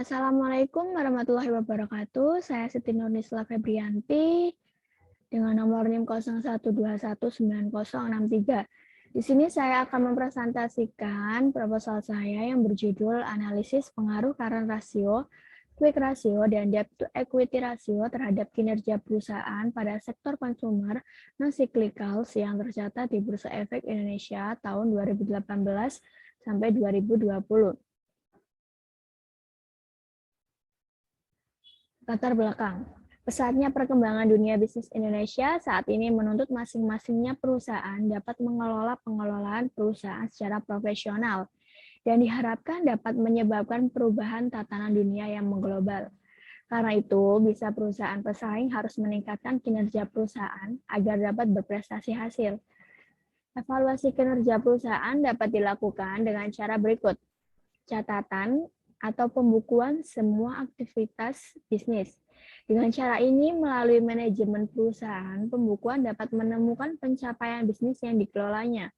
Assalamualaikum warahmatullahi wabarakatuh. Saya Siti Nurnisla Febrianti dengan nomor NIM 01219063. Di sini saya akan mempresentasikan proposal saya yang berjudul Analisis Pengaruh Current Ratio, Quick Ratio, dan Debt to Equity Ratio terhadap kinerja perusahaan pada sektor konsumer non-cyclicals yang tercatat di Bursa Efek Indonesia tahun 2018 sampai 2020. Latar belakang. Pesatnya perkembangan dunia bisnis Indonesia saat ini menuntut masing-masingnya perusahaan dapat mengelola pengelolaan perusahaan secara profesional dan diharapkan dapat menyebabkan perubahan tatanan dunia yang mengglobal. Karena itu, bisa perusahaan pesaing harus meningkatkan kinerja perusahaan agar dapat berprestasi hasil. Evaluasi kinerja perusahaan dapat dilakukan dengan cara berikut. Catatan atau pembukuan semua aktivitas bisnis. Dengan cara ini, melalui manajemen perusahaan, pembukuan dapat menemukan pencapaian bisnis yang dikelolanya.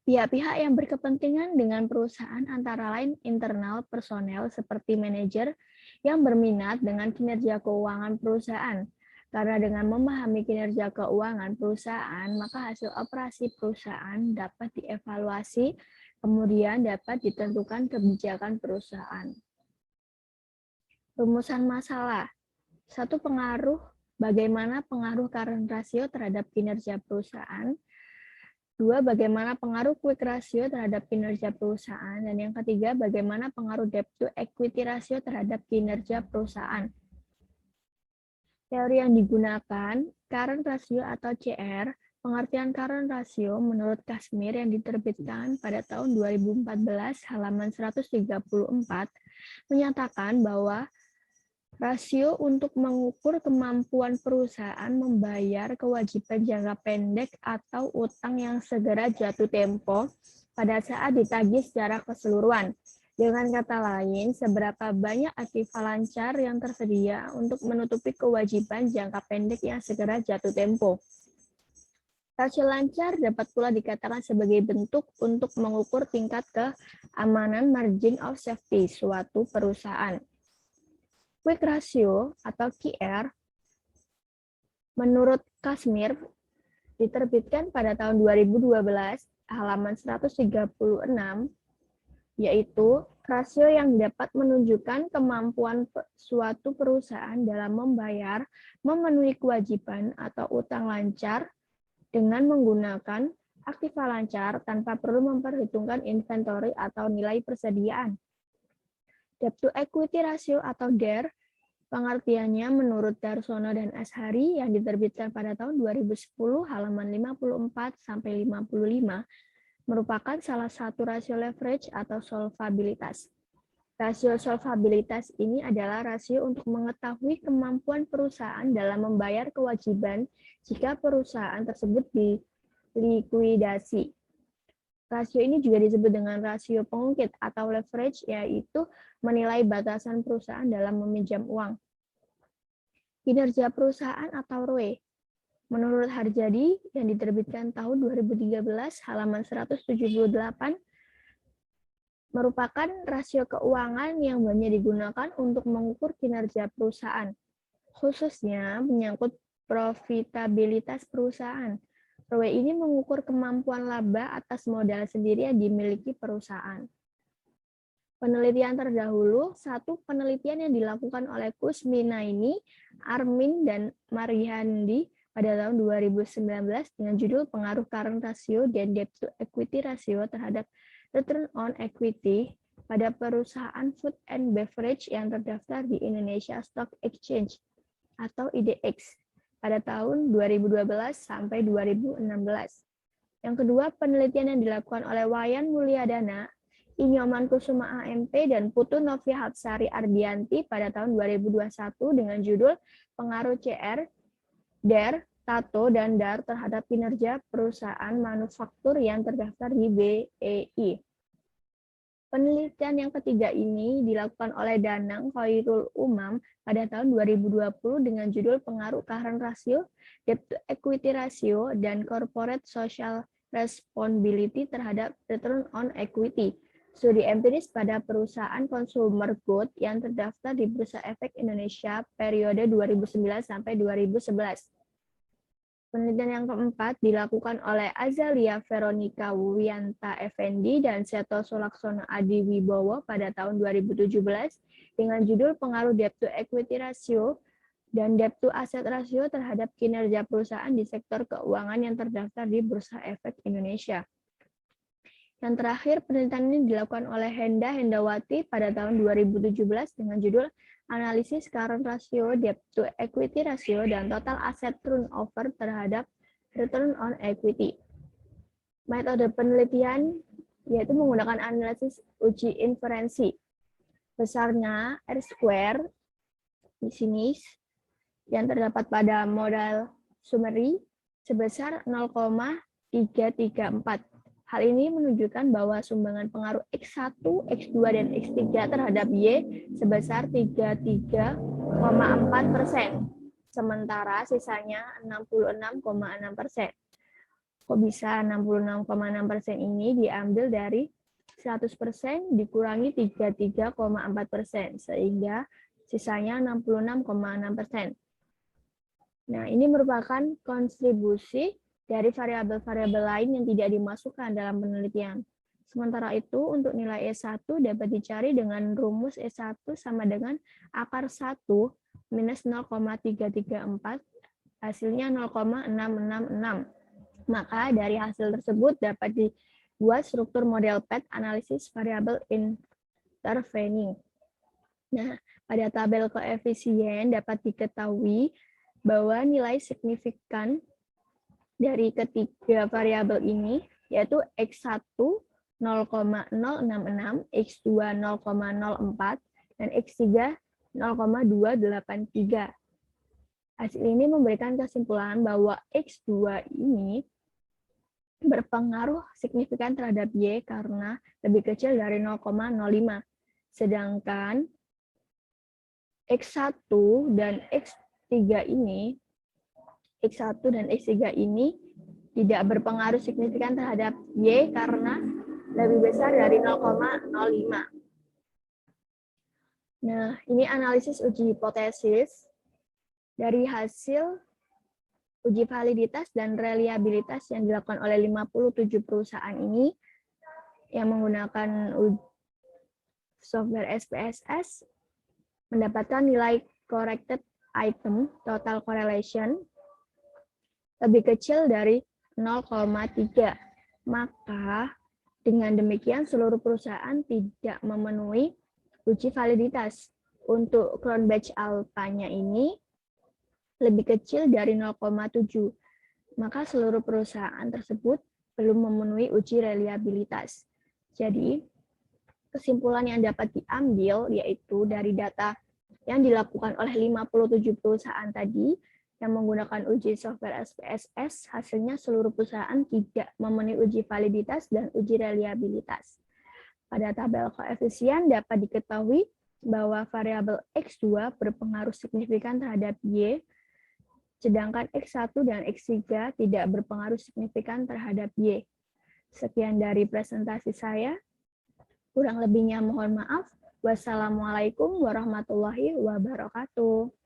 Pihak-pihak yang berkepentingan dengan perusahaan antara lain internal personel seperti manajer yang berminat dengan kinerja keuangan perusahaan. Karena dengan memahami kinerja keuangan perusahaan, maka hasil operasi perusahaan dapat dievaluasi, kemudian dapat ditentukan kebijakan perusahaan. Rumusan masalah. Satu, bagaimana pengaruh current ratio terhadap kinerja perusahaan. Dua, bagaimana pengaruh quick ratio terhadap kinerja perusahaan. Dan yang ketiga, bagaimana pengaruh debt to equity ratio terhadap kinerja perusahaan. Teori yang digunakan, current ratio atau CR. Pengertian current ratio menurut Kashmir yang diterbitkan pada tahun 2014 halaman 134 menyatakan bahwa rasio untuk mengukur kemampuan perusahaan membayar kewajiban jangka pendek atau utang yang segera jatuh tempo pada saat ditagih secara keseluruhan. Dengan kata lain, seberapa banyak aktiva lancar yang tersedia untuk menutupi kewajiban jangka pendek yang segera jatuh tempo. Rasio lancar dapat pula dikatakan sebagai bentuk untuk mengukur tingkat keamanan margin of safety suatu perusahaan. Quick ratio atau QR menurut Kashmir diterbitkan pada tahun 2012 halaman 136 yaitu rasio yang dapat menunjukkan kemampuan suatu perusahaan dalam membayar, memenuhi kewajiban atau utang lancar dengan menggunakan aktiva lancar tanpa perlu memperhitungkan inventory atau nilai persediaan. Debt to equity ratio atau DER, pengertiannya menurut Darsono dan Ashari yang diterbitkan pada tahun 2010 halaman 54-55, merupakan salah satu rasio leverage atau solvabilitas. Rasio solvabilitas ini adalah rasio untuk mengetahui kemampuan perusahaan dalam membayar kewajiban jika perusahaan tersebut dilikuidasi. Rasio ini juga disebut dengan rasio pengungkit atau leverage, yaitu menilai batasan perusahaan dalam meminjam uang. Kinerja perusahaan atau ROE. Menurut Harjadi yang diterbitkan tahun 2013 halaman 178 merupakan rasio keuangan yang banyak digunakan untuk mengukur kinerja perusahaan, khususnya menyangkut profitabilitas perusahaan. ROE ini mengukur kemampuan laba atas modal sendiri yang dimiliki perusahaan. Penelitian terdahulu, satu penelitian yang dilakukan oleh Kusminaini, Armin, dan Mariandi pada tahun 2019 dengan judul Pengaruh Current Ratio dan Debt to Equity Ratio terhadap Return on Equity pada perusahaan food and beverage yang terdaftar di Indonesia Stock Exchange atau IDX pada tahun 2012 sampai 2016. Yang kedua, penelitian yang dilakukan oleh Wayan Mulyadana, Inyoman Kusuma AMP, dan Putu Novia Hapsari Ardianti pada tahun 2021 dengan judul Pengaruh CR, DER, TATO, dan DAR terhadap kinerja perusahaan manufaktur yang terdaftar di BEI. Penelitian yang ketiga ini dilakukan oleh Danang Khairul Umam pada tahun 2020 dengan judul Pengaruh Current Ratio, Debt to Equity Ratio, dan Corporate Social Responsibility terhadap Return on Equity Studi empiris pada perusahaan consumer good yang terdaftar di Bursa Efek Indonesia periode 2009 sampai 2011. Penelitian yang keempat dilakukan oleh Azalia Veronica Wianta Effendi dan Seto Sulaksono Adi Wibowo pada tahun 2017 dengan judul pengaruh debt to equity ratio dan debt to asset ratio terhadap kinerja perusahaan di sektor keuangan yang terdaftar di Bursa Efek Indonesia. Yang terakhir, penelitian ini dilakukan oleh Henda Hendawati pada tahun 2017 dengan judul Analisis Current Ratio, Debt to Equity Ratio, dan Total Asset Turnover terhadap Return on Equity. Metode penelitian yaitu menggunakan analisis uji inferensi. Besarnya R-square di sini yang terdapat pada modal summary sebesar 0,334. Hal ini menunjukkan bahwa sumbangan pengaruh X1, X2, dan X3 terhadap Y sebesar 33,4%, sementara sisanya 66,6%. Kok bisa 66,6% ini diambil dari 100% dikurangi 33,4%, sehingga sisanya 66,6%. Nah, ini merupakan kontribusi dari variabel-variabel lain yang tidak dimasukkan dalam penelitian. Sementara itu, untuk nilai E1 dapat dicari dengan rumus E1 sama dengan akar 1 minus 0,334, hasilnya 0,666. Maka dari hasil tersebut dapat dibuat struktur model PET analisis variabel intervening. Nah, pada tabel koefisien dapat diketahui bahwa nilai signifikan dari ketiga variabel ini, yaitu X1 0,066, X2 0,04, dan X3 0,283. Hasil ini memberikan kesimpulan bahwa X2 ini berpengaruh signifikan terhadap Y karena lebih kecil dari 0,05. Sedangkan X1 dan X3 ini tidak berpengaruh signifikan terhadap Y karena lebih besar dari 0,05. Nah, ini analisis uji hipotesis dari hasil uji validitas dan reliabilitas yang dilakukan oleh 57 perusahaan ini yang menggunakan software SPSS mendapatkan nilai corrected item total correlation lebih kecil dari 0,3. Maka dengan demikian seluruh perusahaan tidak memenuhi uji validitas. Untuk Cronbach alpha-nya ini lebih kecil dari 0,7. Maka seluruh perusahaan tersebut belum memenuhi uji reliabilitas. Jadi, kesimpulan yang dapat diambil yaitu dari data yang dilakukan oleh 57 perusahaan tadi, yang menggunakan uji software SPSS, hasilnya seluruh perusahaan tidak memenuhi uji validitas dan uji reliabilitas. Pada tabel koefisien dapat diketahui bahwa variabel X2 berpengaruh signifikan terhadap Y, sedangkan X1 dan X3 tidak berpengaruh signifikan terhadap Y. Sekian dari presentasi saya. Kurang lebihnya mohon maaf. Wassalamualaikum warahmatullahi wabarakatuh.